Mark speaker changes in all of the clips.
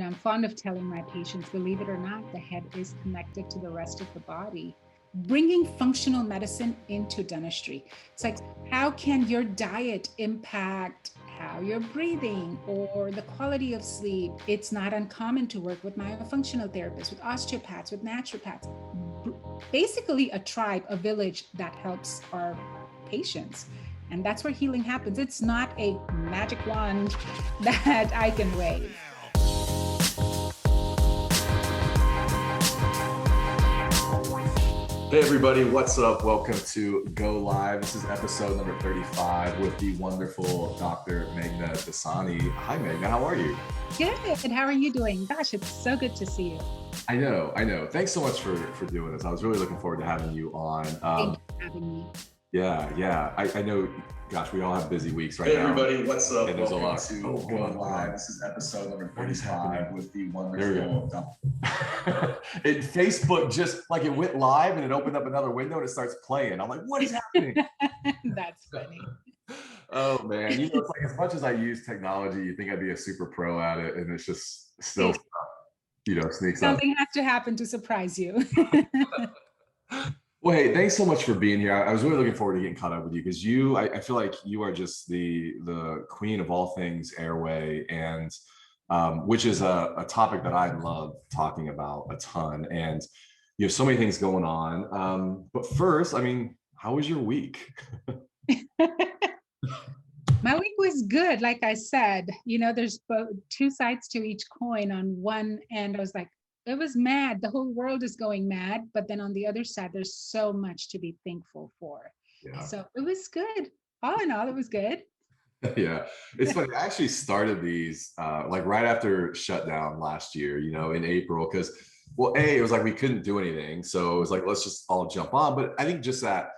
Speaker 1: I'm fond of telling my patients, believe it or not, the head is connected to the rest of the body. Bringing functional medicine into dentistry. It's like, how can your diet impact how you're breathing or the quality of sleep? It's not uncommon to work with myofunctional therapists, with osteopaths, with naturopaths. Basically, a tribe, a village that helps our patients. And that's where healing happens. It's not a magic wand that I can wave.
Speaker 2: Hey everybody, what's up? Welcome to Go Live. This is episode number 35 with the wonderful Dr. Meghna Dassani. Hi Meghna, how are you?
Speaker 1: Good. How are you doing? Gosh, it's so good to see you.
Speaker 2: I know. Thanks so much for doing this. I was really looking forward to having you on.
Speaker 1: Thank you for having me.
Speaker 2: Yeah. I know, gosh, we all have busy weeks right now.
Speaker 3: Hey everybody, what's up?
Speaker 2: And there's
Speaker 3: Welcome
Speaker 2: a lot.
Speaker 3: to Go Live. This is episode number 35 with the
Speaker 2: There we
Speaker 3: wonderful
Speaker 2: Facebook just like it went live and it opened up another window and it starts playing. I'm like, what is happening?
Speaker 1: That's funny.
Speaker 2: Oh man, it's like as much as I use technology, you think I'd be a super pro at it, and it's just still, sneaks up.
Speaker 1: Something has to happen to surprise you.
Speaker 2: Well, hey, thanks so much for being here. I was really looking forward to getting caught up with you because I feel like you are just the queen of all things Airway, and which is a topic that I love talking about a ton. And you have so many things going on. But first, how was your week?
Speaker 1: My week was good. Like I said, there's two sides to each coin. On one end, I was like, it was mad. The whole world is going mad. But then on the other side, there's so much to be thankful for.
Speaker 2: Yeah.
Speaker 1: So it was good. All in all, it was good.
Speaker 2: Yeah, it's funny. I actually started these like right after shutdown last year, in April, because, well, it was like we couldn't do anything. So it was like, let's just all jump on. But I think just that,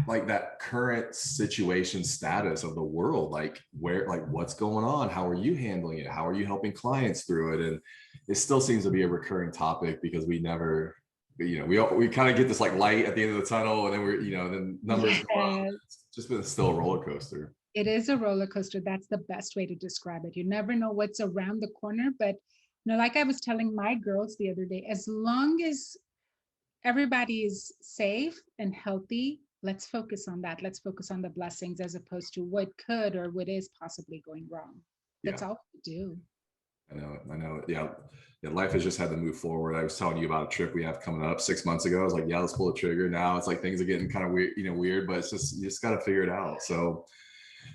Speaker 2: like that current situation status of the world, like what's going on? How are you handling it? How are you helping clients through it? And it still seems to be a recurring topic because we never, we kind of get this like light at the end of the tunnel, and then then numbers go up. It's just been still a roller coaster.
Speaker 1: It is a roller coaster. That's the best way to describe it. You never know what's around the corner, but like I was telling my girls the other day, as long as everybody is safe and healthy, let's focus on that. Let's focus on the blessings as opposed to what could or what is possibly going wrong. That's all we do.
Speaker 2: I know. Yeah. Life has just had to move forward. I was telling you about a trip we have coming up 6 months ago. I was like, yeah, let's pull the trigger. Now it's like things are getting kind of weird, but it's just, you just got to figure it out. So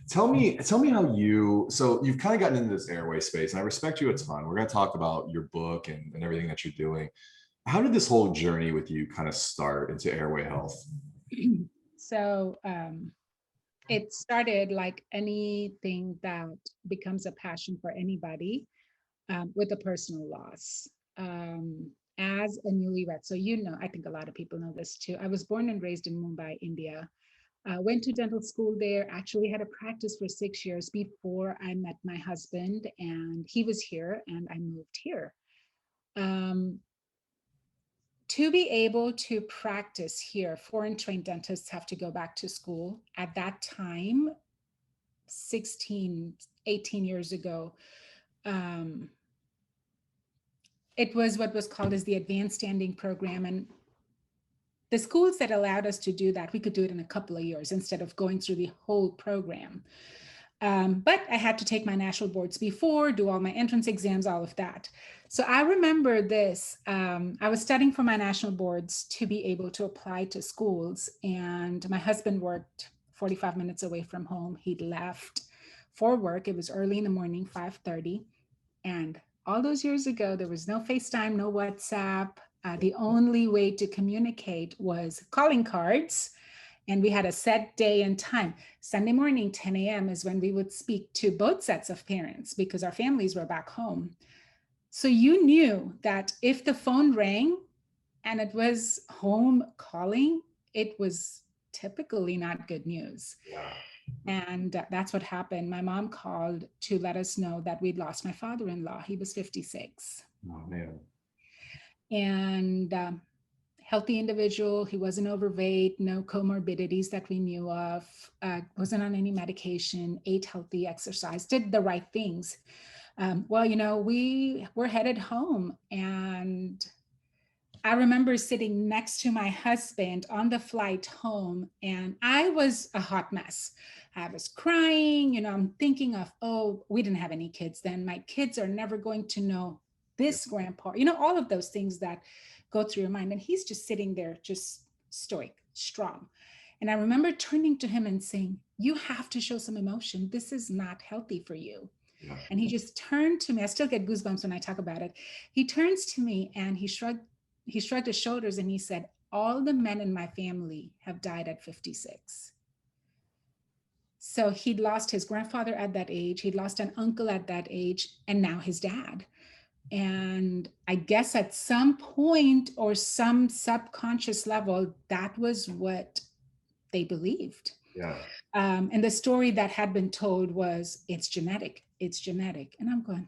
Speaker 2: tell me how you've kind of gotten into this airway space, and I respect you a ton. We're going to talk about your book and everything that you're doing. How did this whole journey with you kind of start into airway health?
Speaker 1: So it started like anything that becomes a passion for anybody, with a personal loss. As a newlywed, so I think a lot of people know this too. I was born and raised in Mumbai, India. Went to dental school there, actually had a practice for 6 years before I met my husband, and he was here and I moved here. To be able to practice here, foreign trained dentists have to go back to school. At that time, 18 years ago, it was what was called as the advanced standing program. And the schools that allowed us to do that, we could do it in a couple of years instead of going through the whole program. But I had to take my national boards before, do all my entrance exams, all of that. So I remember this. I was studying for my national boards to be able to apply to schools. And my husband worked 45 minutes away from home. He'd left for work. It was early in the morning, 5:30. And all those years ago, there was no FaceTime, no WhatsApp. The only way to communicate was calling cards. And we had a set day and time. Sunday morning, 10 a.m. is when we would speak to both sets of parents because our families were back home. So you knew that if the phone rang and it was home calling, it was typically not good news.
Speaker 2: Yeah.
Speaker 1: And that's what happened. My mom called to let us know that we'd lost my father-in-law. He was 56.
Speaker 2: Oh, man.
Speaker 1: And healthy individual. He wasn't overweight, no comorbidities that we knew of, wasn't on any medication, ate healthy, exercised, did the right things. Well, we were headed home, and I remember sitting next to my husband on the flight home, and I was a hot mess. I was crying, I'm thinking of, oh, we didn't have any kids then. My kids are never going to know this grandpa, all of those things that go through your mind. And he's just sitting there, just stoic, strong. And I remember turning to him and saying, you have to show some emotion. This is not healthy for you.
Speaker 2: Yeah.
Speaker 1: And he just turned to me. I still get goosebumps when I talk about it. He turns to me and he shrugged his shoulders and he said, all the men in my family have died at 56. So he'd lost his grandfather at that age. He'd lost an uncle at that age, and now his dad. And I guess at some point or some subconscious level, that was what they believed.
Speaker 2: Yeah.
Speaker 1: And the story that had been told was, it's genetic. And I'm going,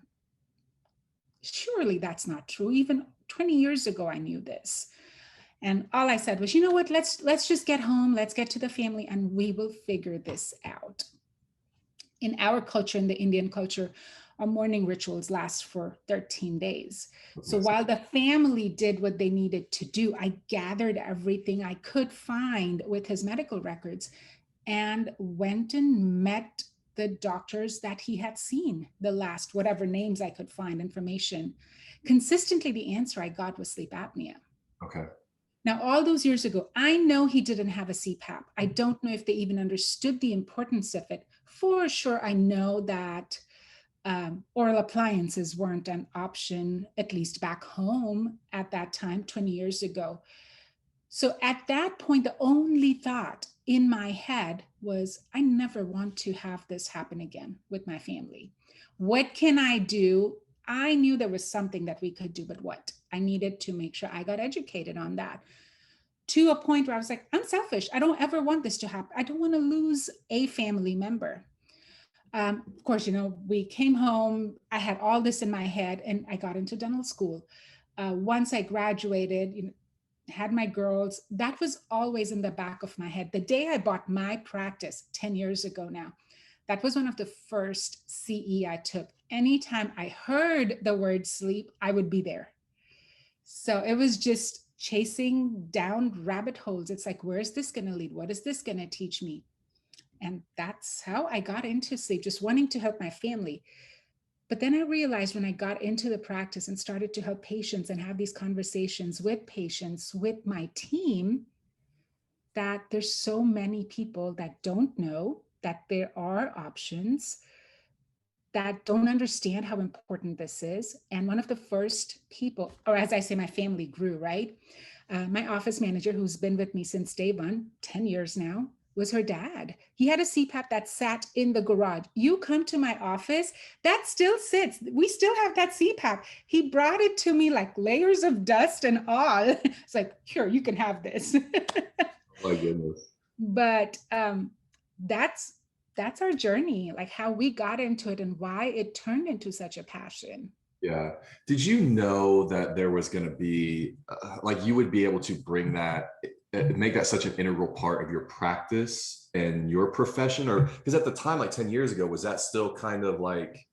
Speaker 1: surely that's not true. Even 20 years ago, I knew this. And all I said was, you know what, let's just get home, let's get to the family, and we will figure this out. In our culture, in the Indian culture, our mourning rituals last for 13 days. So while the family did what they needed to do, I gathered everything I could find with his medical records and went and met the doctors that he had seen, the last, whatever names I could find, information. Consistently, the answer I got was sleep apnea.
Speaker 2: Okay.
Speaker 1: Now, all those years ago, I know he didn't have a CPAP. I don't know if they even understood the importance of it. For sure, I know that oral appliances weren't an option, at least back home at that time, 20 years ago. So at that point, the only thought in my head was, I never want to have this happen again with my family. What can I do? I knew there was something that we could do, but what? I needed to make sure I got educated on that, to a point where I was like, I'm selfish. I don't ever want this to happen. I don't want to lose a family member. Of course, we came home. I had all this in my head, and I got into dental school. Once I graduated, had my girls, that was always in the back of my head. The day I bought my practice 10 years ago now, that was one of the first CE I took. Anytime I heard the word sleep, I would be there. So it was just chasing down rabbit holes. It's like, where is this going to lead? What is this going to teach me? And that's how I got into sleep, just wanting to help my family. But then I realized when I got into the practice and started to help patients and have these conversations with patients, with my team, that there's so many people that don't know that there are options, that don't understand how important this is. And one of the first people, or as I say, my family grew, right? My office manager, who's been with me since day one, 10 years now, was her dad. He had a CPAP that sat in the garage. You come to my office, that still sits. We still have that CPAP. He brought it to me like layers of dust and all. It's like, here, you can have this.
Speaker 2: Oh my goodness.
Speaker 1: But that's our journey, like how we got into it and why it turned into such a passion.
Speaker 2: Yeah. Did you know that there was going to be like you would be able to bring that, make that such an integral part of your practice and your profession? Or because at the time, like 10 years ago, was that still kind of like,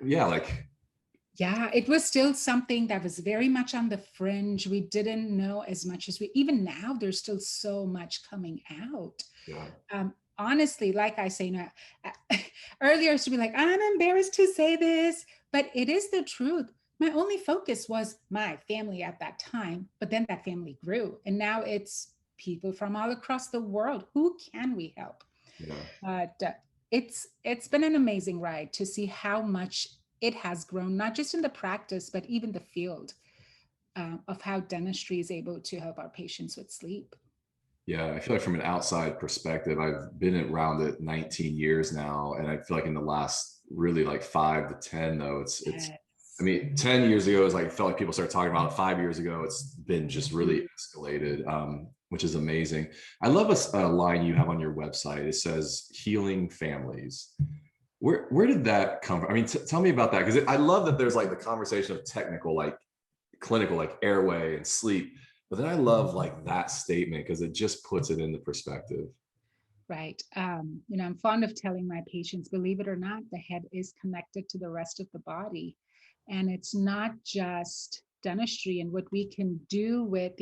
Speaker 2: yeah, it was still something that was very much on the fringe. We didn't know as much as even now, there's still so much coming out. Yeah.
Speaker 1: Honestly, like I say now, earlier I used to be like, I'm embarrassed to say this, but it is the truth. My only focus was my family at that time, but then that family grew. And now it's people from all across the world. Who can we help?
Speaker 2: Yeah.
Speaker 1: But it's been an amazing ride to see how much it has grown, not just in the practice, but even the field of how dentistry is able to help our patients with sleep.
Speaker 2: Yeah, I feel like from an outside perspective, I've been around it 19 years now. And I feel like in the last really like 5 to 10 though, it's, I mean, 10 years ago, it was like, I felt like people started talking about it. 5 years ago, it's been just really escalated, which is amazing. I love a line you have on your website. It says healing families. Where did that come from? I mean, tell me about that. Because I love that there's like the conversation of technical, like clinical, like airway and sleep. But then I love like that statement because it just puts it into perspective.
Speaker 1: Right. I'm fond of telling my patients, believe it or not, the head is connected to the rest of the body. And it's not just dentistry and what we can do with,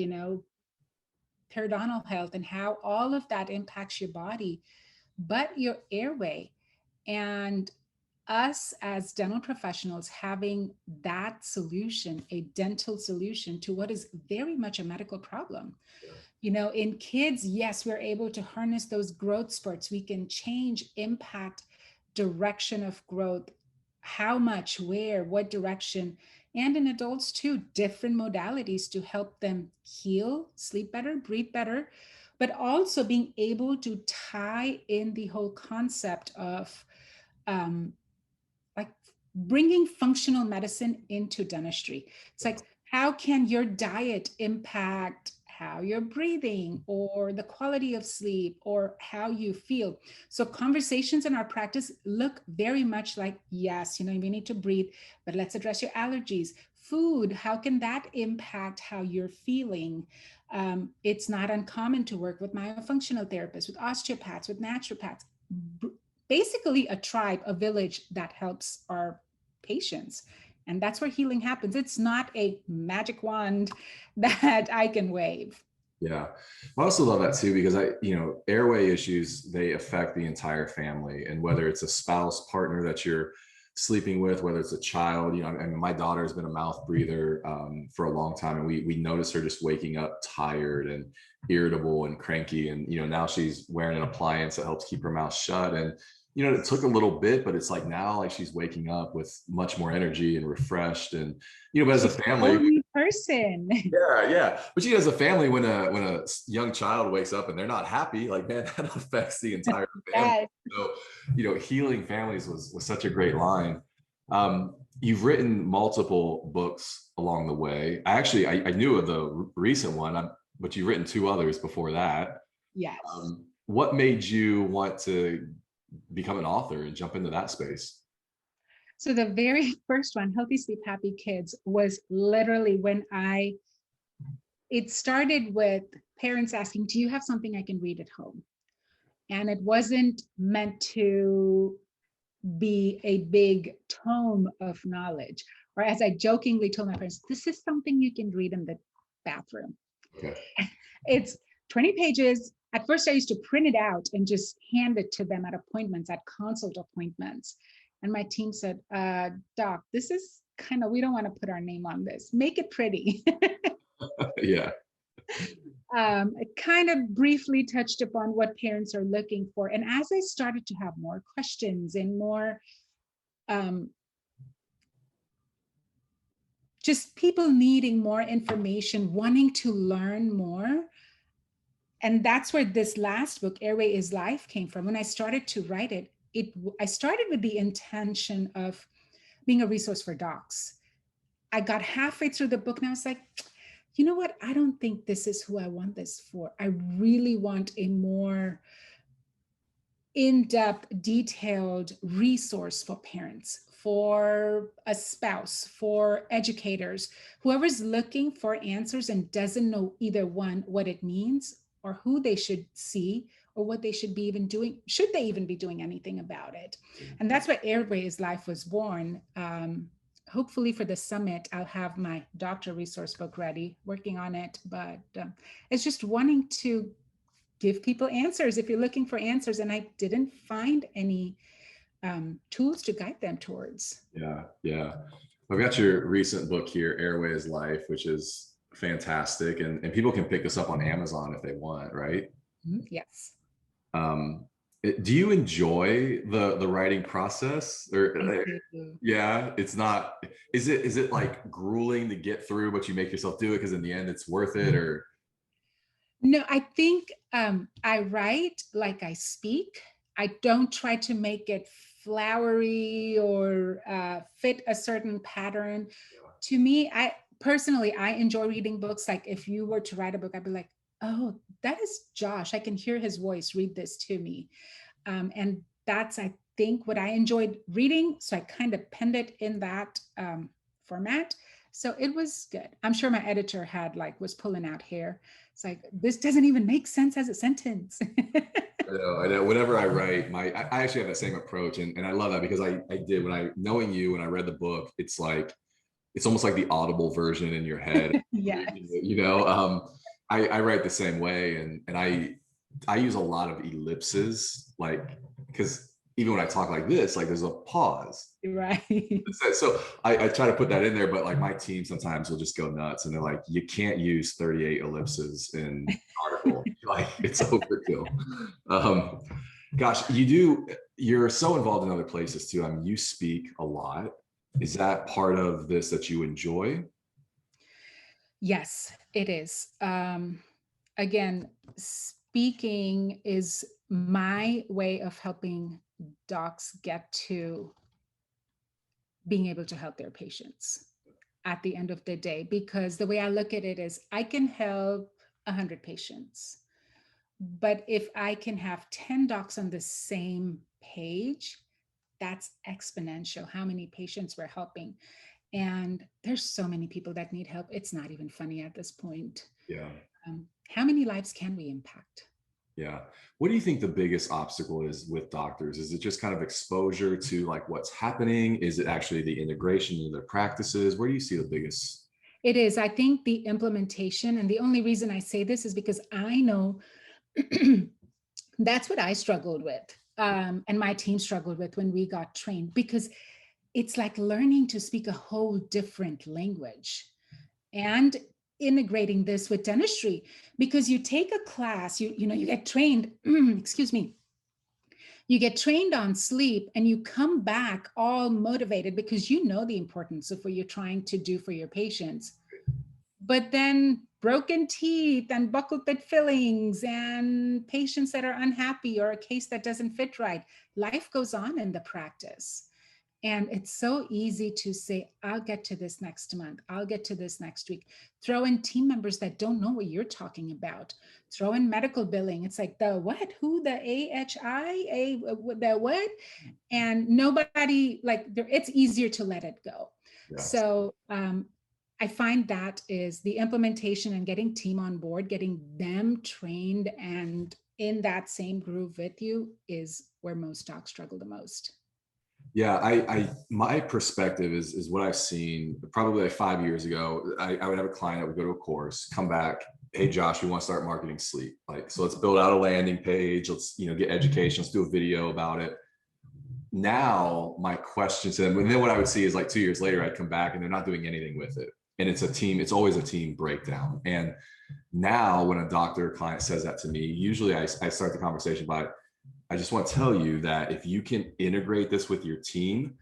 Speaker 1: periodontal health and how all of that impacts your body, but your airway. And us as dental professionals having that solution, a dental solution to what is very much a medical problem. In kids, yes, we're able to harness those growth spurts. We can change, impact, direction of growth, how much, where, what direction. And in adults too, different modalities to help them heal, sleep better, breathe better, but also being able to tie in the whole concept of um, like bringing functional medicine into dentistry. It's like, how can your diet impact how you're breathing or the quality of sleep or how you feel? So conversations in our practice look very much like, yes, we need to breathe, but let's address your allergies. Food, how can that impact how you're feeling? It's not uncommon to work with myofunctional therapists, with osteopaths, with naturopaths, basically a tribe, a village that helps our patients. And that's where healing happens. It's not a magic wand that I can wave.
Speaker 2: Yeah. I also love that too, because airway issues, they affect the entire family. And whether it's a spouse partner that you're sleeping with, whether it's a child, and my daughter has been a mouth breather for a long time. And we notice her just waking up tired and irritable and cranky. And, now she's wearing an appliance that helps keep her mouth shut. And, it took a little bit, but it's like now, like she's waking up with much more energy and refreshed. And, but as a family,
Speaker 1: Only person.
Speaker 2: yeah. But as a family, when a young child wakes up and they're not happy, like, man, that affects the entire family.
Speaker 1: Yes.
Speaker 2: So, healing families was such a great line. You've written multiple books along the way. I knew of the recent one, but you've written two others before that.
Speaker 1: Yes.
Speaker 2: What made you want to become an author and jump into that space?
Speaker 1: So the very first one, Healthy Sleep Happy Kids, was literally when it started with parents asking, do you have something I can read at home? And it wasn't meant to be a big tome of knowledge. Or as I jokingly told my parents, this is something you can read in the bathroom.
Speaker 2: Okay.
Speaker 1: It's 20 pages. At first, I used to print it out and just hand it to them at appointments, at consult appointments. And my team said, Doc, this is we don't want to put our name on this. Make it pretty.
Speaker 2: Yeah.
Speaker 1: It kind of briefly touched upon what parents are looking for. And as I started to have more questions and more just people needing more information, wanting to learn more. And that's where this last book, Airway Life, came from. When I started to write it, I started with the intention of being a resource for docs. I got halfway through the book and I was like, you know what? I don't think this is who I want this for. I really want a more in-depth, detailed resource for parents, for a spouse, for educators, whoever's looking for answers and doesn't know either one, what it means or who they should see or what they should be even doing, should they even be doing anything about it. And that's why Airway Life was born. Hopefully for the summit, I'll have my doctor resource book ready, working on it. But it's just wanting to give people answers if you're looking for answers. And I didn't find any tools to guide them towards.
Speaker 2: Yeah. I've got your recent book here, Airway Life, which is fantastic. And people can pick this up on Amazon if they want, right?
Speaker 1: Yes.
Speaker 2: Do you enjoy the writing process? Or yeah, it's not, is it like grueling to get through, but you make yourself do it because in the end it's worth it? Or
Speaker 1: no, I think I write like I speak. I don't try to make it flowery or fit a certain pattern. To me, I enjoy reading books. Like if you were to write a book, I'd be like, oh, that is Josh. I can hear his voice read this to me. And that's, I think, what I enjoyed reading. So I kind of penned it in that format. So it was good. I'm sure my editor was pulling out hair. It's like, this doesn't even make sense as a sentence.
Speaker 2: I know. Whenever I write, I actually have that same approach, and I love that because I did knowing you when I read the book, it's like it's almost like the audible version in your head.
Speaker 1: Yes.
Speaker 2: I write the same way, and I use a lot of ellipses, like because even when I talk like this, like there's a pause.
Speaker 1: Right.
Speaker 2: So I try to put that in there, but like my team sometimes will just go nuts and they're like, you can't use 38 ellipses in an article. Like it's overkill. Gosh, you're so involved in other places too. I mean, you speak a lot. Is that part of this that you enjoy?
Speaker 1: Yes, it is. Again, speaking is my way of helping docs get to being able to help their patients at the end of the day, because the way I look at it is I can help 100 patients, but if I can have 10 docs on the same page, that's exponential how many patients we're helping. And there's so many people that need help. It's not even funny at this point.
Speaker 2: Yeah.
Speaker 1: How many lives can we impact?
Speaker 2: Yeah. What do you think the biggest obstacle is with doctors? Is it just kind of exposure to like what's happening? Is it actually the integration into their practices? Where do you see the biggest?
Speaker 1: It is, I think, the implementation. And the only reason I say this is because I know that's what I struggled with. And my team struggled with when we got trained, because it's like learning to speak a whole different language and integrating this with dentistry, because you take a class, you get trained, excuse me, you get trained on sleep and you come back all motivated because you know the importance of what you're trying to do for your patients. But then broken teeth and buccal fit fillings and patients that are unhappy or a case that doesn't fit right, life goes on in the practice. And it's so easy to say, I'll get to this next month. I'll get to this next week. Throw in team members that don't know what you're talking about. Throw in medical billing. It's like the what, who, the AHI, the what? And nobody, like, it's easier to let it go.
Speaker 2: Yeah.
Speaker 1: So I find that is the implementation and getting team on board, getting them trained and in that same groove with you is where most docs struggle the most.
Speaker 2: Yeah, my perspective is what I've seen probably like 5 years ago. I would have a client that would go to a course, come back, hey Josh, we want to start marketing sleep. Like, so let's build out a landing page. Let's, get education. Let's do a video about it. Now my question to them, and then what I would see is like 2 years later, I'd come back and they're not doing anything with it. And it's always a team breakdown. And now when a doctor or client says that to me, usually I start the conversation by, I just want to tell you that if you can integrate this with your team,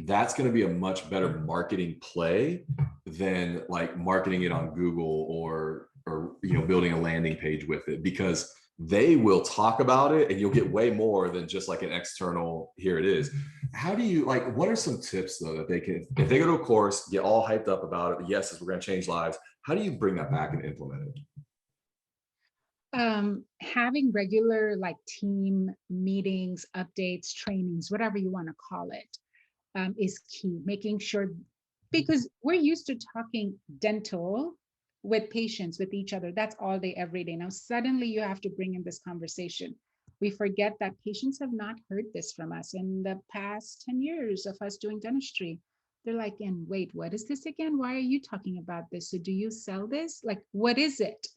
Speaker 2: that's going to be a much better marketing play than like marketing it on Google or building a landing page with it, because they will talk about it and you'll get way more than just like an external, here it is. How do you what are some tips though that they can, if they go to a course, get all hyped up about it, yes, we're going to change lives, how do you bring that back and implement it?
Speaker 1: Having regular team meetings, updates, trainings, whatever you want to call it, is key. Making sure, because we're used to talking dental with patients, with each other. That's all day, every day. Now, suddenly you have to bring in this conversation. We forget that patients have not heard this from us in the past 10 years of us doing dentistry. They're like, and wait, what is this again? Why are you talking about this? So do you sell this? Like, what is it?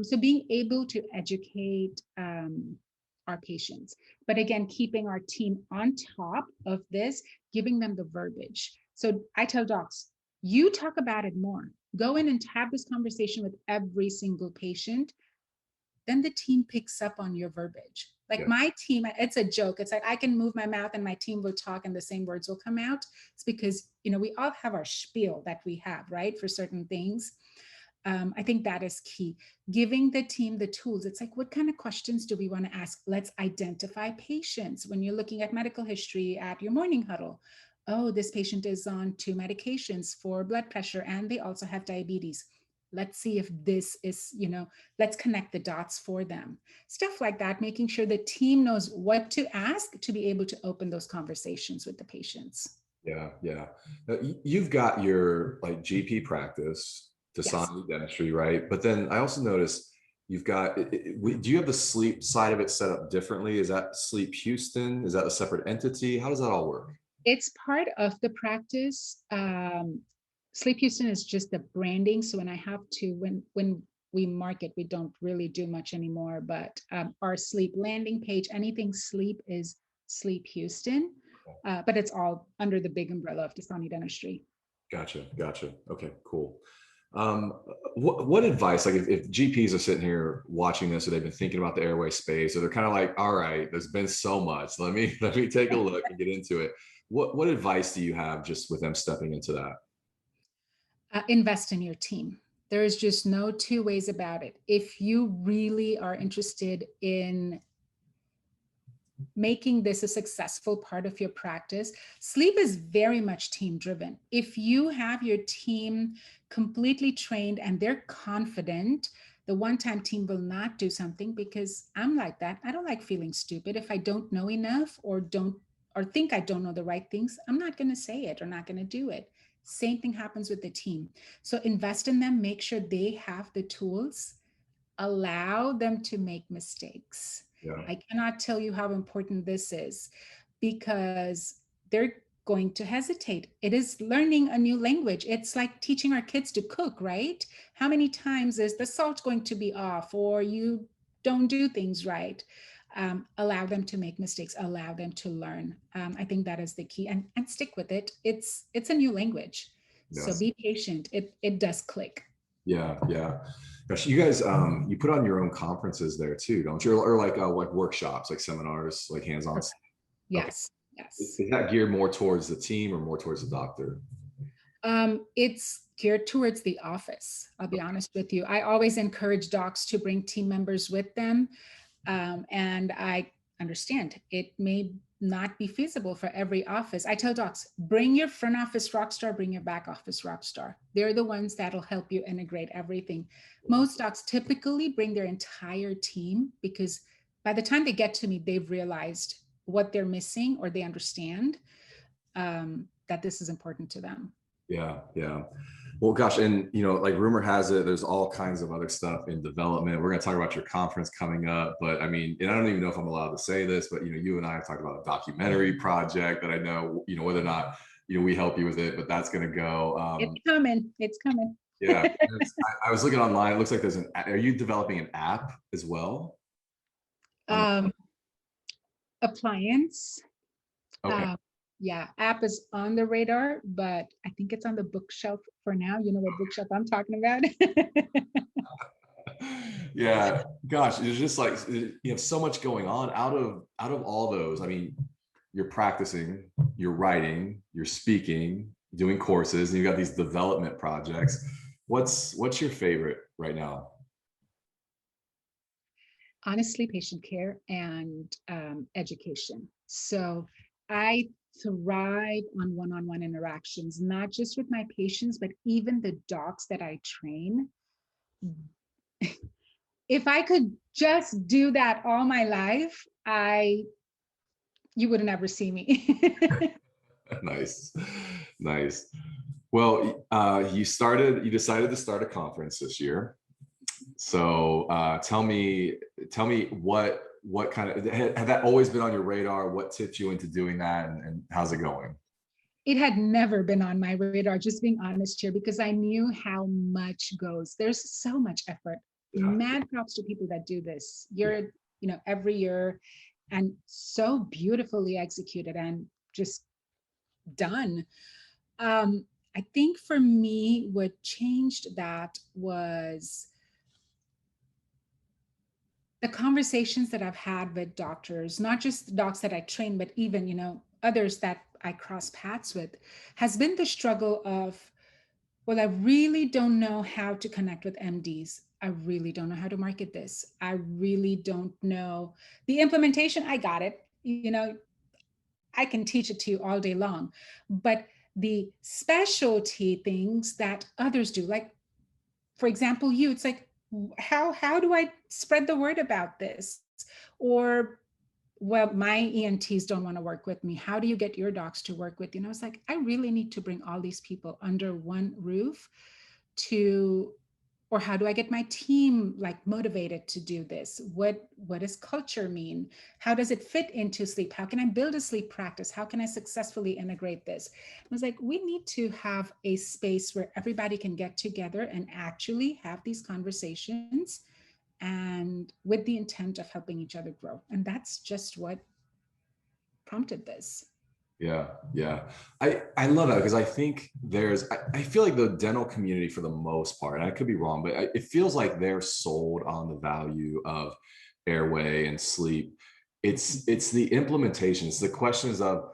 Speaker 1: So being able to educate our patients, but again, keeping our team on top of this, giving them the verbiage. So I tell docs, you talk about it more. Go in and have this conversation with every single patient. Then the team picks up on your verbiage. My team, it's a joke. It's like I can move my mouth and my team will talk and the same words will come out. It's because, we all have our spiel that we have, right, for certain things. I think that is key. Giving the team the tools. It's like, what kind of questions do we want to ask? Let's identify patients. When you're looking at medical history at your morning huddle, oh, this patient is on 2 medications for blood pressure and they also have diabetes. Let's see if this is, let's connect the dots for them. Stuff like that, making sure the team knows what to ask to be able to open those conversations with the patients.
Speaker 2: Yeah. You've got your GP practice, Dassani Dentistry, right? But then I also noticed You've got, do you have the sleep side of it set up differently? Is that Sleep Houston? Is that a separate entity? How does that all work?
Speaker 1: It's part of the practice. Sleep Houston is just the branding. So when I have to, when we market, we don't really do much anymore. But our sleep landing page, anything sleep is Sleep Houston. But it's all under the big umbrella of Dassani Dentistry.
Speaker 2: Gotcha. Okay, cool. What advice, like if GPs are sitting here watching this, or they've been thinking about the airway space, or they're kind of like, all right, there's been so much, let me take a look and get into it. What advice do you have just with them stepping into that?
Speaker 1: Invest in your team. There is just no two ways about it. If you really are interested in making this a successful part of your practice, sleep is very much team driven. If you have your team completely trained and they're confident, the one-time team will not do something, because I'm like that. I don't like feeling stupid. If I don't know enough or think I don't know the right things, I'm not going to say it or not going to do it. Same thing happens with the team. So invest in them, make sure they have the tools, allow them to make mistakes.
Speaker 2: Yeah.
Speaker 1: I cannot tell you how important this is, because they're going to hesitate. It is learning a new language. It's like teaching our kids to cook, right? How many times is the salt going to be off, or you don't do things right? Allow them to make mistakes, allow them to learn. I think that is the key, and stick with it. It's a new language. So
Speaker 2: Yes.
Speaker 1: be patient. It does click.
Speaker 2: Yeah. Gosh, you guys, you put on your own conferences there too, don't you? Or like workshops, like seminars, like hands-on.
Speaker 1: Yes.
Speaker 2: Okay.
Speaker 1: Yes.
Speaker 2: Is that geared more towards the team or more towards the doctor?
Speaker 1: It's geared towards the office. I'll be honest with you. I always encourage docs to bring team members with them. And I understand it may not be feasible for every office. I tell docs, bring your front office rock star, bring your back office rock star. They're the ones that'll help you integrate everything. Most docs typically bring their entire team, because by the time they get to me, they've realized what they're missing, or they understand that this is important to them.
Speaker 2: Yeah. Well, gosh, and like rumor has it, there's all kinds of other stuff in development. We're going to talk about your conference coming up, but I mean, and I don't even know if I'm allowed to say this, but you and I have talked about a documentary project that I know, whether or not we help you with it, but that's going to go.
Speaker 1: It's coming. It's coming.
Speaker 2: Yeah, I was looking online. It looks like are you developing an app as well?
Speaker 1: Appliance.
Speaker 2: Okay.
Speaker 1: Yeah, app is on the radar, but I think it's on the bookshelf for now. You know what bookshelf I'm talking about?
Speaker 2: Yeah, gosh, it's just like you have so much going on out of all those. I mean, you're practicing, you're writing, you're speaking, doing courses, and you got these development projects. What's your favorite right now?
Speaker 1: Honestly, patient care and education. So I thrive on one-on-one interactions, not just with my patients, but even the docs that I train. If I could just do that all my life, you would never see me.
Speaker 2: Nice. Well, you decided to start a conference this year. So tell me what kind of, had that always been on your radar? What tipped you into doing that, and how's it going?
Speaker 1: It had never been on my radar, just being honest here, because I knew how much goes. There's so much effort.
Speaker 2: Yeah.
Speaker 1: Mad props to people that do this every year, and so beautifully executed and just done. I think for me, what changed that was the conversations that I've had with doctors, not just the docs that I train, but even, others that I cross paths with, has been the struggle of, well, I really don't know how to connect with MDs. I really don't know how to market this. I really don't know the implementation. I got it. I can teach it to you all day long, but the specialty things that others do, like, for example, it's like, how do I spread the word about this? Or, well, my ENTs don't want to work with me. How do you get your docs to work with you? And I was like, I really need to bring all these people under one roof to Or how do I get my team like motivated to do this? What does culture mean? How does it fit into sleep? How can I build a sleep practice? How can I successfully integrate this? I was like, we need to have a space where everybody can get together and actually have these conversations, and with the intent of helping each other grow. And that's just what prompted this.
Speaker 2: Yeah, yeah. I love that because I think I feel like the dental community for the most part, and I could be wrong, but it feels like they're sold on the value of airway and sleep. It's the implementations, the questions of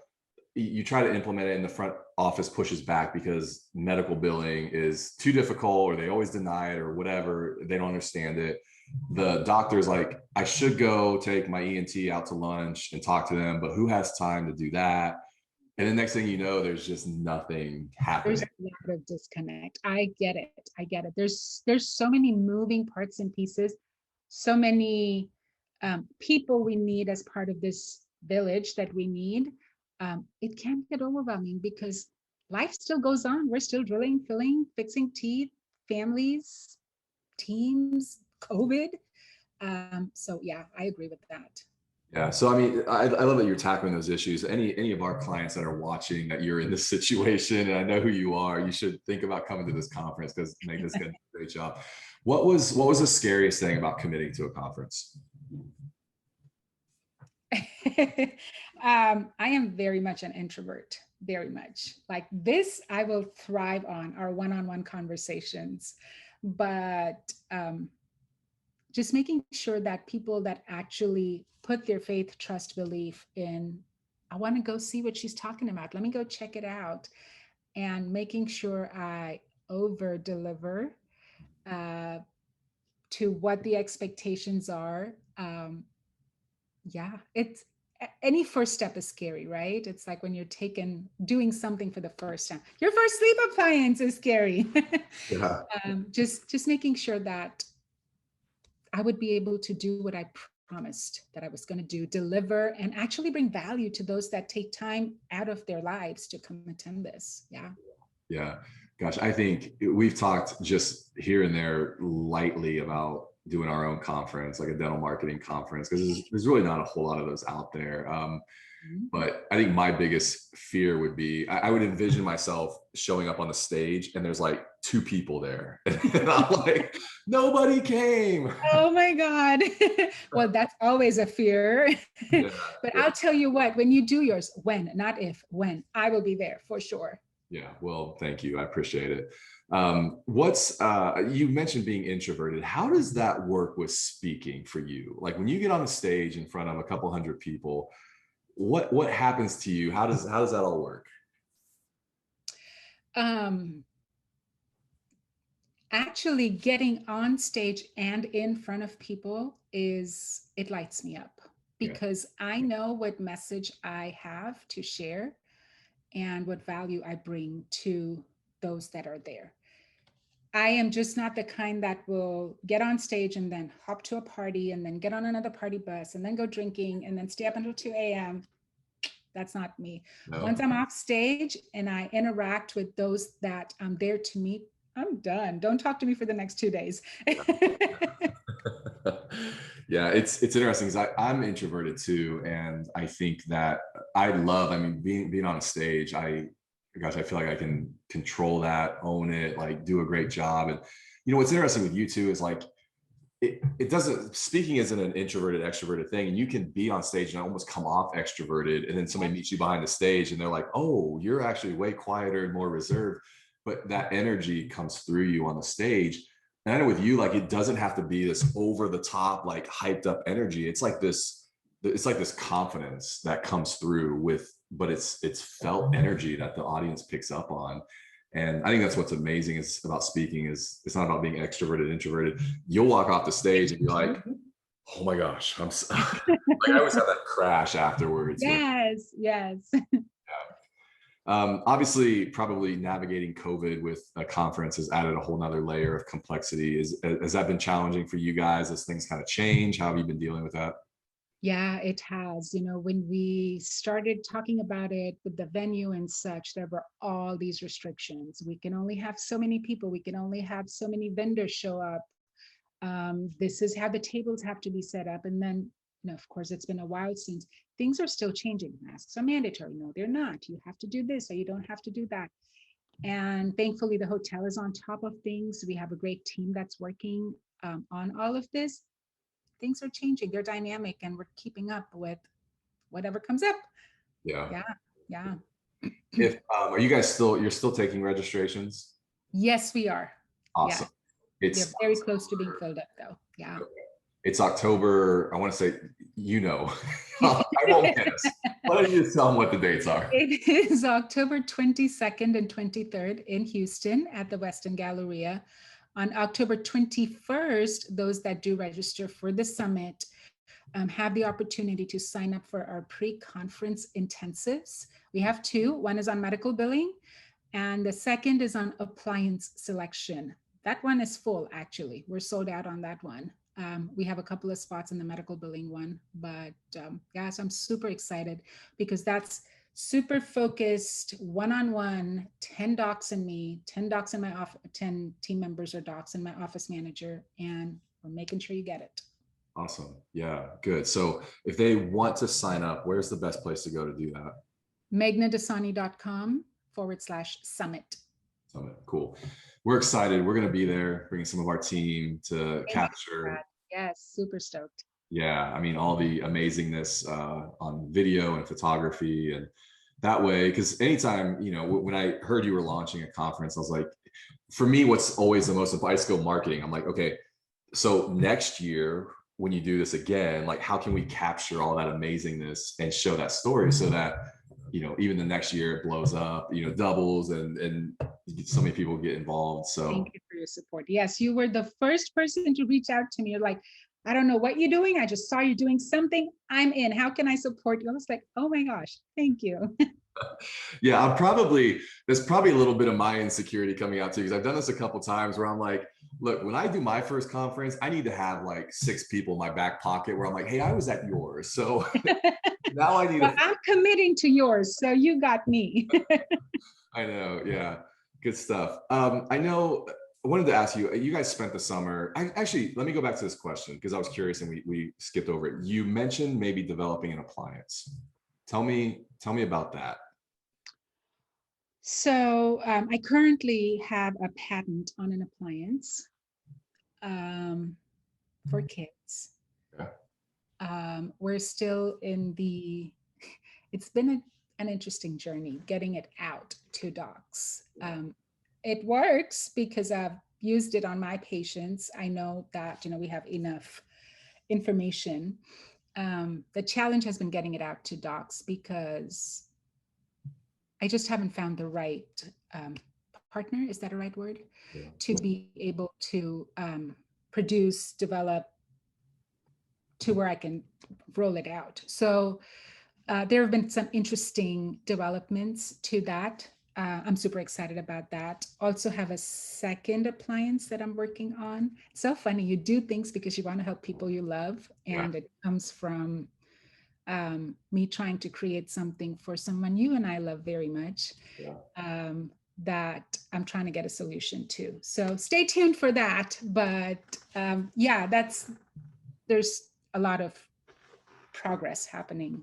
Speaker 2: you try to implement it and the front office pushes back because medical billing is too difficult or they always deny it or whatever. They don't understand it. The doctor's like, I should go take my ENT out to lunch and talk to them, but who has time to do that? And the next thing you know, there's just nothing happening.
Speaker 1: There's a lot of disconnect. I get it. I get it. There's so many moving parts and pieces, so many people we need as part of this village that we need. It can get overwhelming because life still goes on. We're still drilling, filling, fixing teeth, families, teams, COVID. So yeah, I agree with that.
Speaker 2: Yeah. So, I mean, I love that you're tackling those issues. Any of our clients that are watching that you're in this situation, and I know who you are, you should think about coming to this conference because Meghna's going to do a great job. What was the scariest thing about committing to a conference?
Speaker 1: I am very much an introvert, very much. Like this, I will thrive on our one-on-one conversations, but just making sure that people that actually put their faith, trust, belief in, I want to go see what she's talking about. Let me go check it out. And making sure I over deliver to what the expectations are. Yeah, it's any first step is scary, right? It's like when you're doing something for the first time. Your first sleep appliance is scary.
Speaker 2: Yeah.
Speaker 1: Just making sure that I would be able to do what I promised that I was going to do, deliver, and actually bring value to those that take time out of their lives to come attend this. Yeah.
Speaker 2: Yeah. Gosh, I think we've talked just here and there lightly about doing our own conference, like a dental marketing conference, because there's really not a whole lot of those out there. But I think my biggest fear would be I would envision myself showing up on the stage and there's like 2 people there. And I'm like, nobody came.
Speaker 1: Oh my God. Well, that's always a fear.
Speaker 2: Yeah,
Speaker 1: But
Speaker 2: yeah.
Speaker 1: I'll tell you what, when you do yours, when, not if, when, I will be there for sure.
Speaker 2: Yeah, well, thank you. I appreciate it. You mentioned being introverted. How does that work with speaking for you? Like when you get on the stage in front of a couple hundred people, what happens to you? How does that all work?
Speaker 1: Actually getting on stage and in front of people it lights me up because I know what message I have to share and what value I bring to those that are there. I am just not the kind that will get on stage and then hop to a party and then get on another party bus and then go drinking and then stay up until 2 a.m. That's not me.
Speaker 2: No.
Speaker 1: Once I'm off stage and I interact with those that I'm there to meet, I'm done. Don't talk to me for the next 2 days.
Speaker 2: Yeah, it's interesting because I'm introverted too, and I think that being on a stage. I feel like I can control that, own it, like do a great job. And what's interesting with you too is like it doesn't, speaking isn't an introverted extroverted thing, and you can be on stage and almost come off extroverted, and then somebody meets you behind the stage and they're like, oh, you're actually way quieter and more reserved, but that energy comes through you on the stage. And I know with you, like it doesn't have to be this over the top, like hyped up energy. It's like this confidence that comes through but it's felt energy that the audience picks up on. And I think that's what's amazing about speaking is it's not about being extroverted, introverted. You'll walk off the stage and be like, oh my gosh, like I always have that crash afterwards.
Speaker 1: Yes.
Speaker 2: Obviously, probably navigating COVID with a conference has added a whole nother layer of complexity. Has that been challenging for you guys as things kind of change? How have you been dealing with that?
Speaker 1: Yeah, it has. When we started talking about it with the venue and such, there were all these restrictions. We can only have so many people. We can only have so many vendors show up. This is how the tables have to be set up. And then, of course, it's been a while since things are still changing. Masks are mandatory. No, they're not. You have to do this or you don't have to do that. And thankfully, the hotel is on top of things. We have a great team that's working on all of this. Things are changing. They're dynamic and we're keeping up with whatever comes up.
Speaker 2: Yeah.
Speaker 1: Yeah. Yeah.
Speaker 2: If are you guys you're still taking registrations?
Speaker 1: Yes, we are.
Speaker 2: Awesome.
Speaker 1: Yeah. They're very close to being filled up though. Yeah.
Speaker 2: It's October, I want to say, I won't guess. Why don't you just tell them what the dates are?
Speaker 1: It is October 22nd and 23rd in Houston at the Westin Galleria. On October 21st, those that do register for the summit have the opportunity to sign up for our pre-conference intensives. We have two. One is on medical billing, and the second is on appliance selection. That one is full, actually. We're sold out on that one. We have a couple of spots in the medical billing one, but yeah, so I'm super excited because that's super focused, one-on-one, 10 docs and me, 10 docs in my office, 10 team members or docs and my office manager, and we're making sure you get it.
Speaker 2: Awesome. Yeah, good. So if they want to sign up, where's the best place to go to do that?
Speaker 1: MeghnaDassani.com/summit.
Speaker 2: Summit. Cool. We're excited. We're going to be there, bringing some of our team to capture.
Speaker 1: Yes, super stoked.
Speaker 2: Yeah, I mean, all the amazingness on video and photography. And that way, because anytime, when I heard you were launching a conference, I was like, for me, what's always the most important, I just go marketing. I'm like, okay, so next year, when you do this again, like, how can we capture all that amazingness and show that story so that, even the next year it blows up, doubles and so many people get involved. So
Speaker 1: thank you for your support. Yes, you were the first person to reach out to me. You're like, I don't know what you're doing. I just saw you doing something. I'm in. How can I support you? I was like, oh my gosh, thank you.
Speaker 2: Yeah, there's probably a little bit of my insecurity coming out too, because I've done this a couple of times where I'm like, look, when I do my first conference, I need to have like 6 people in my back pocket where I'm like, hey, I was at yours. So now I need
Speaker 1: I'm committing to yours. So you got me.
Speaker 2: I know. Yeah. Good stuff. I wanted to ask you, you guys spent the summer. Actually, let me go back to this question because I was curious and we skipped over it. You mentioned maybe developing an appliance. Tell me about that.
Speaker 1: So I currently have a patent on an appliance for kids. Yeah. We're still it's been an interesting journey getting it out to docs. It works because I've used it on my patients. I know that, we have enough information. The challenge has been getting it out to docs because I just haven't found the right partner, is that a right word? Yeah. To be able to produce, develop to where I can roll it out. So there have been some interesting developments to that. I'm super excited about that. Also have a second appliance that I'm working on. It's so funny, you do things because you want to help people you love, and it comes from me trying to create something for someone you and I love very much, that I'm trying to get a solution to. So stay tuned for that. But yeah, there's a lot of progress happening.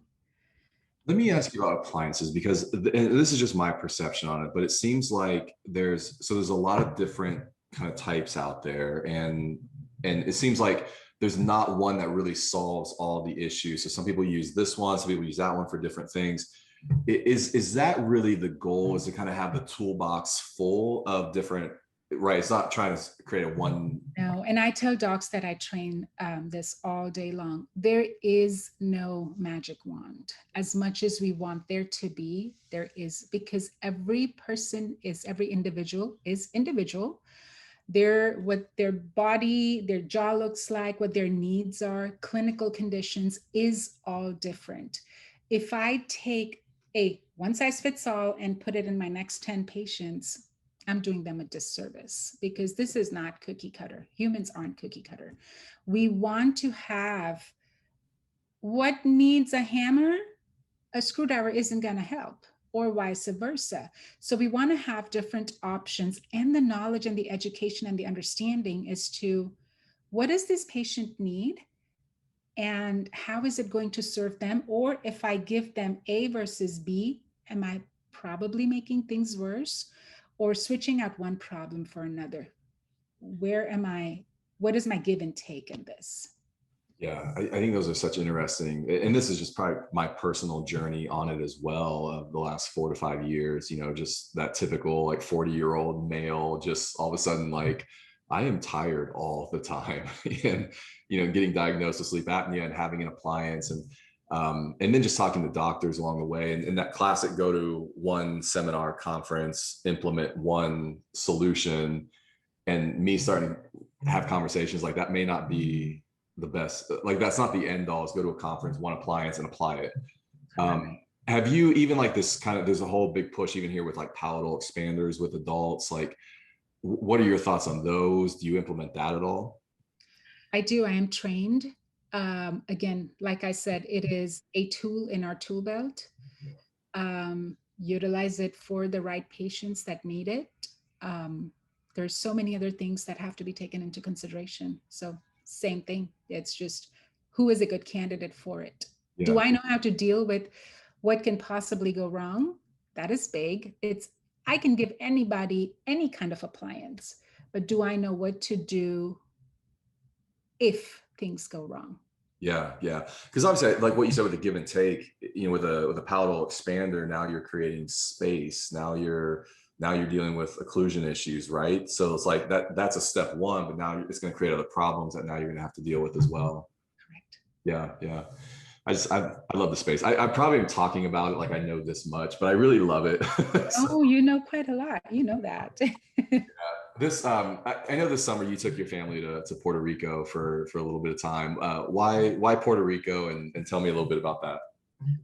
Speaker 2: Let me ask you about appliances because this is just my perception on it, but it seems like there's a lot of different kind of types out there, and it seems like there's not one that really solves all the issues. So some people use this one, some people use that one for different things. Is that really the goal, is to kind of have the toolbox full of different, right? It's not trying to create a one.
Speaker 1: No, and I tell docs that I train this all day long. There is no magic wand. As much as we want there to be, there is, because every individual is individual. What their body, their jaw looks like, what their needs are, clinical conditions is all different. If I take a one size fits all and put it in my next 10 patients, I'm doing them a disservice, because this is not cookie cutter. Humans aren't cookie cutter. We want to have what needs a hammer, a screwdriver isn't going to help, or vice versa. So we want to have different options, and the knowledge and the education and the understanding as to what does this patient need and how is it going to serve them? Or if I give them A versus B, am I probably making things worse or switching out one problem for another? Where am I? What is my give and take in this?
Speaker 2: Yeah, I think those are such interesting, and this is just probably my personal journey on it as well of the last 4 to 5 years, just that typical like 40-year-old male, just all of a sudden, like, I am tired all the time and, getting diagnosed with sleep apnea and having an appliance and then just talking to doctors along the way. And that classic go to one seminar conference, implement one solution, and me starting to have conversations like that may not be the best, like that's not the end all, is go to a conference, one appliance and apply it. Have you even like this kind of, there's a whole big push even here with like palatal expanders with adults, like what are your thoughts on those? Do you implement that at all?
Speaker 1: I do. I am trained. Again, like I said, it is a tool in our tool belt. Utilize it for the right patients that need it. There's so many other things that have to be taken into consideration. So same thing. It's just who is a good candidate for it?
Speaker 2: Yeah.
Speaker 1: Do I know how to deal with what can possibly go wrong? That is big. I can give anybody any kind of appliance, but do I know what to do if things go wrong?
Speaker 2: Yeah, yeah. Because obviously, like what you said with the give and take, with a palatal expander, now you're creating space. Now you're dealing with occlusion issues, right? So it's like that's a step one, but now it's going to create other problems that now you're going to have to deal with as well.
Speaker 1: Correct.
Speaker 2: Yeah, yeah. I love the space. I probably am talking about it like I know this much, but I really love it.
Speaker 1: Oh, you know quite a lot. You know that.
Speaker 2: I know this summer you took your family to Puerto Rico for a little bit of time. Why Puerto Rico, and tell me a little bit about that.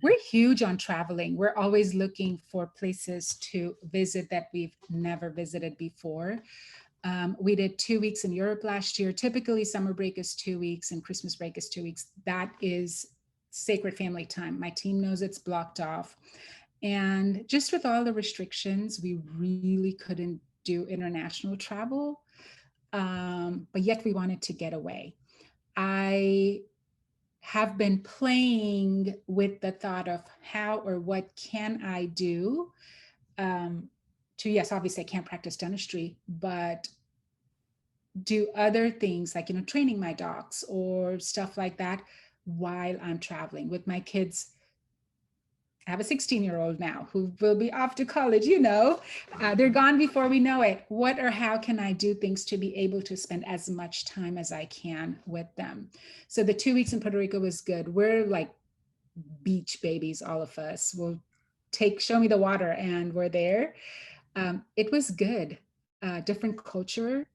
Speaker 1: We're huge on traveling. We're always looking for places to visit that we've never visited before. We did 2 weeks in Europe last year. Typically, summer break is 2 weeks and Christmas break is 2 weeks. That is sacred family time. My team knows it's blocked off. And just with all the restrictions, we really couldn't do international travel. But yet we wanted to get away. I have been playing with the thought of how or what can I do yes, obviously I can't practice dentistry, but do other things like, training my docs or stuff like that while I'm traveling with my kids. I have a 16-year-old now who will be off to college, they're gone before we know it. What or how can I do things to be able to spend as much time as I can with them? So the 2 weeks in Puerto Rico was good. We're like beach babies, all of us. We'll show me the water and we're there. It was good. Different culture,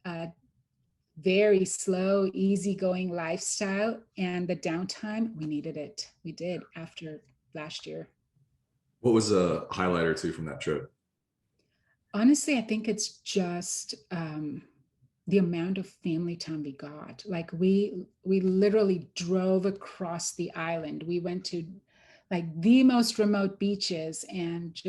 Speaker 1: very slow, easygoing lifestyle. And the downtime, we needed it. We did after last year.
Speaker 2: What was a highlight or two from that trip?
Speaker 1: Honestly, I think it's just the amount of family time we got. Like we literally drove across the island. We went to like the most remote beaches and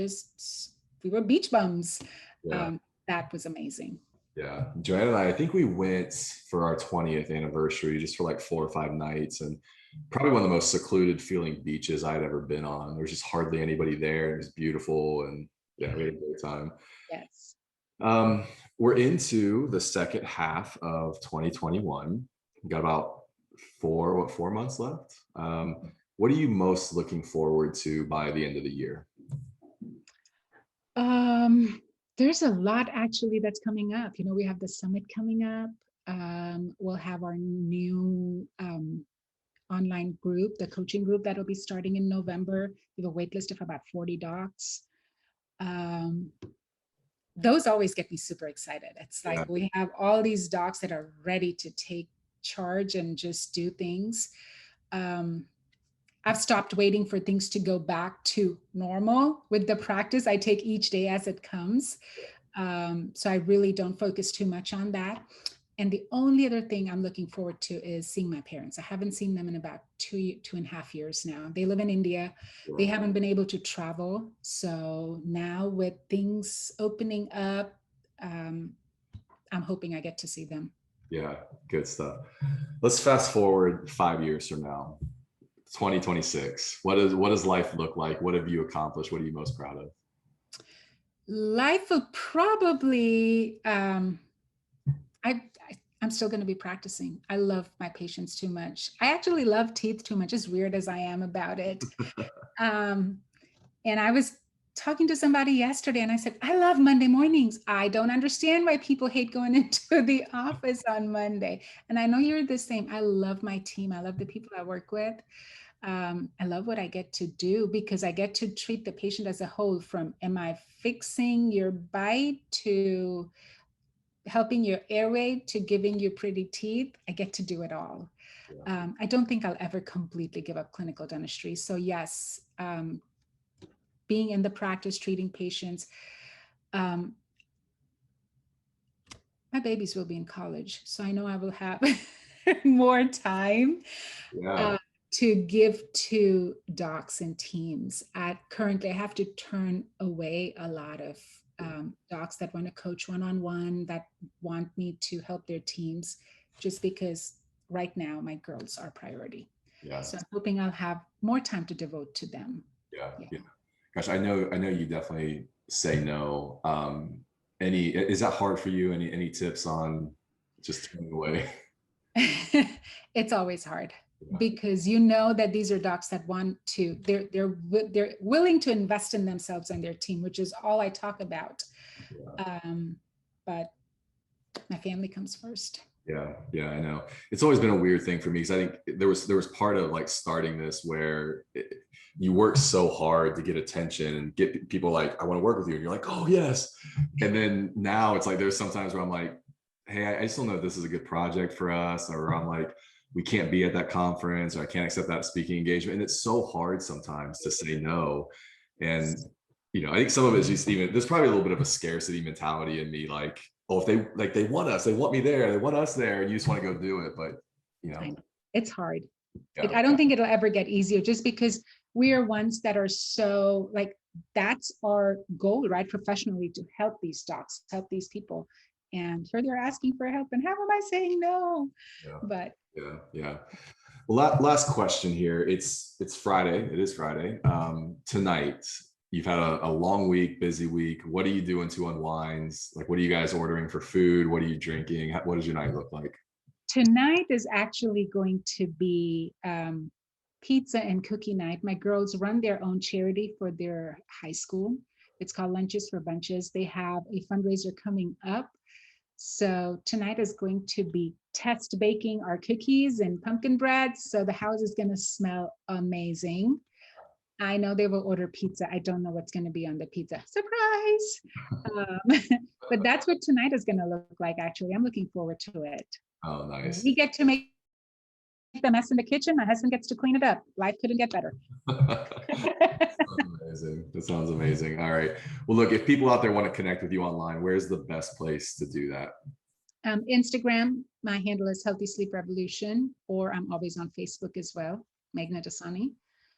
Speaker 1: we were beach bums.
Speaker 2: Yeah.
Speaker 1: That was amazing.
Speaker 2: Yeah. Joanna and I think we went for our 20th anniversary just for like 4 or 5 nights, and probably one of the most secluded feeling beaches I'd ever been on. There's just hardly anybody there. It was beautiful. And yeah, we had a great time.
Speaker 1: Yes.
Speaker 2: We're into the second half of 2021. We've got about 4 months left. What are you most looking forward to by the end of the year?
Speaker 1: There's a lot actually that's coming up. We have the summit coming up. We'll have our new online group, the coaching group that'll be starting in November. We have a wait list of about 40 docs. Those always get me super excited. It's like we have all these docs that are ready to take charge and just do things. I've stopped waiting for things to go back to normal with the practice. I take each day as it comes. So I really don't focus too much on that. And the only other thing I'm looking forward to is seeing my parents. I haven't seen them in about 2.5 years now. They live in India. They haven't been able to travel. So now with things opening up, I'm hoping I get to see them.
Speaker 2: Yeah, good stuff. Let's fast forward 5 years from now, 2026. What does life look like? What have you accomplished? What are you most proud of?
Speaker 1: Life will probably, I'm still going to be practicing. I love my patients too much. I actually love teeth too much, as weird as I am about it. And I was talking to somebody yesterday and I said, I love Monday mornings. I don't understand why people hate going into the office on Monday. And I know you're the same. I love my team. I love the people I work with. I love what I get to do because I get to treat the patient as a whole, from am I fixing your bite to helping your airway to giving you pretty teeth. I get to do it all.
Speaker 2: Yeah.
Speaker 1: I don't think I'll ever completely give up clinical dentistry. So yes, being in the practice, treating patients. My babies will be in college, so I know I will have more time to give to docs and teams. Currently, I have to turn away a lot of docs that want to coach one-on-one, that want me to help their teams, just because right now my girls are priority.
Speaker 2: Yeah.
Speaker 1: So I'm hoping I'll have more time to devote to them.
Speaker 2: Yeah. Gosh, I know you definitely say no. Is that hard for you? Any tips on just turning away?
Speaker 1: It's always hard. Because you know that these are docs that want to, they're willing to invest in themselves and their team, which is all I talk about.
Speaker 2: Yeah.
Speaker 1: But my family comes first.
Speaker 2: Yeah, I know. It's always been a weird thing for me because I think there was part of like starting this where you work so hard to get attention and get people like, I want to work with you, and you're like, oh yes. And then now it's like there's sometimes where I'm like, hey, I just don't know if this is a good project for us, or I'm like, we can't be at that conference, or I can't accept that speaking engagement. And it's so hard sometimes to say no. And, I think some of it is just there's probably a little bit of a scarcity mentality in me. Like, oh, if they want us, they want me there, they want us there, and you just want to go do it. But,
Speaker 1: it's hard.
Speaker 2: Yeah.
Speaker 1: I don't think it'll ever get easier, just because we are ones that are so like, that's our goal, right? Professionally, to help these docs, help these people. And here they're asking for help, and how am I saying no?
Speaker 2: Yeah.
Speaker 1: But
Speaker 2: yeah. Well, last question here. It's Friday. It is Friday. Tonight, you've had a long week, busy week. What are you doing to unwind? Like, what are you guys ordering for food? What are you drinking? What does your night look like?
Speaker 1: Tonight is actually going to be pizza and cookie night. My girls run their own charity for their high school. It's called Lunches for Bunches. They have a fundraiser coming up. So tonight is going to be test baking our cookies and pumpkin bread. So the house is going to smell amazing. I know they will order pizza. I don't know what's going to be on the pizza. Surprise! But that's what tonight is going to look like, actually. I'm looking forward to it.
Speaker 2: Oh, nice.
Speaker 1: We get to make the mess in the kitchen. My husband gets to clean it up. Life couldn't get better.
Speaker 2: Amazing. That sounds amazing. All right. Well, look, if people out there want to connect with you online, where's the best place to do that?
Speaker 1: Instagram, my handle is Healthy Sleep Revolution, or I'm always on Facebook as well, Meghna Dassani.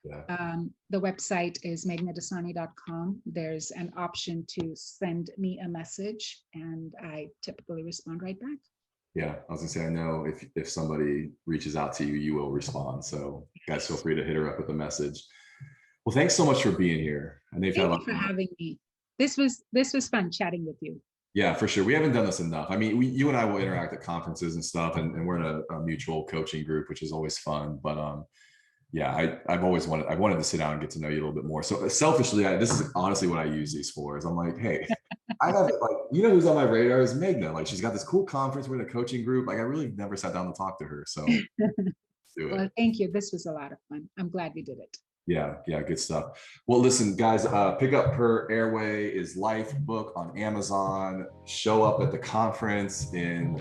Speaker 2: Yeah.
Speaker 1: The website is meghnadassani.com. There's an option to send me a message, and I typically respond right back.
Speaker 2: Yeah, I was gonna say, I know if somebody reaches out to you, you will respond. So guys, feel free to hit her up with a message. Well, thanks so much for being here.
Speaker 1: Thank you for having me. This was fun chatting with you.
Speaker 2: Yeah, for sure. We haven't done this enough. I mean, you and I will interact at conferences and stuff, and we're in a mutual coaching group, which is always fun. But yeah, I've wanted to sit down and get to know you a little bit more. So selfishly, this is honestly what I use these for. Is I'm like, hey, I have who's on my radar is Meghna. Like, she's got this cool conference. We're in a coaching group. Like, I really never sat down to talk to her. So do it.
Speaker 1: Well, thank you. This was a lot of fun. I'm glad we did it.
Speaker 2: Yeah, good stuff. Well, listen, guys, pick up her Airway Life book on Amazon. Show up at the conference in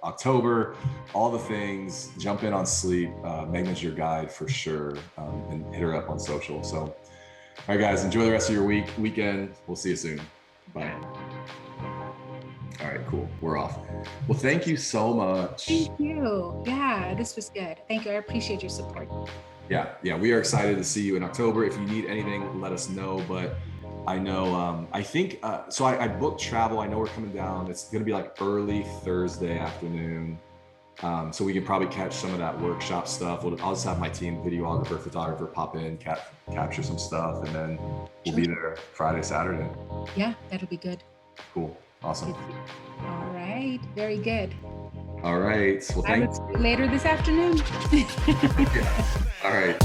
Speaker 2: October. All the things. Jump in on sleep. Meghna's your guide for sure, and hit her up on social. So, all right, guys, enjoy the rest of your weekend. We'll see you soon. Bye. All right, cool. We're off. Well, thank you so much.
Speaker 1: Thank you. Yeah, this was good. Thank you. I appreciate your support.
Speaker 2: Yeah, we are excited to see you in October. If you need anything, let us know. But I know, I think, so I booked travel. I know we're coming down. It's going to be like early Thursday afternoon. So we can probably catch some of that workshop stuff. I'll just have my team, videographer, photographer, pop in, capture some stuff, and then we'll be there Friday, Saturday.
Speaker 1: Yeah, that'll be good.
Speaker 2: Cool. Awesome.
Speaker 1: All right. Very good.
Speaker 2: All right. Well,
Speaker 1: I will see you later this afternoon.
Speaker 2: Yeah. All right.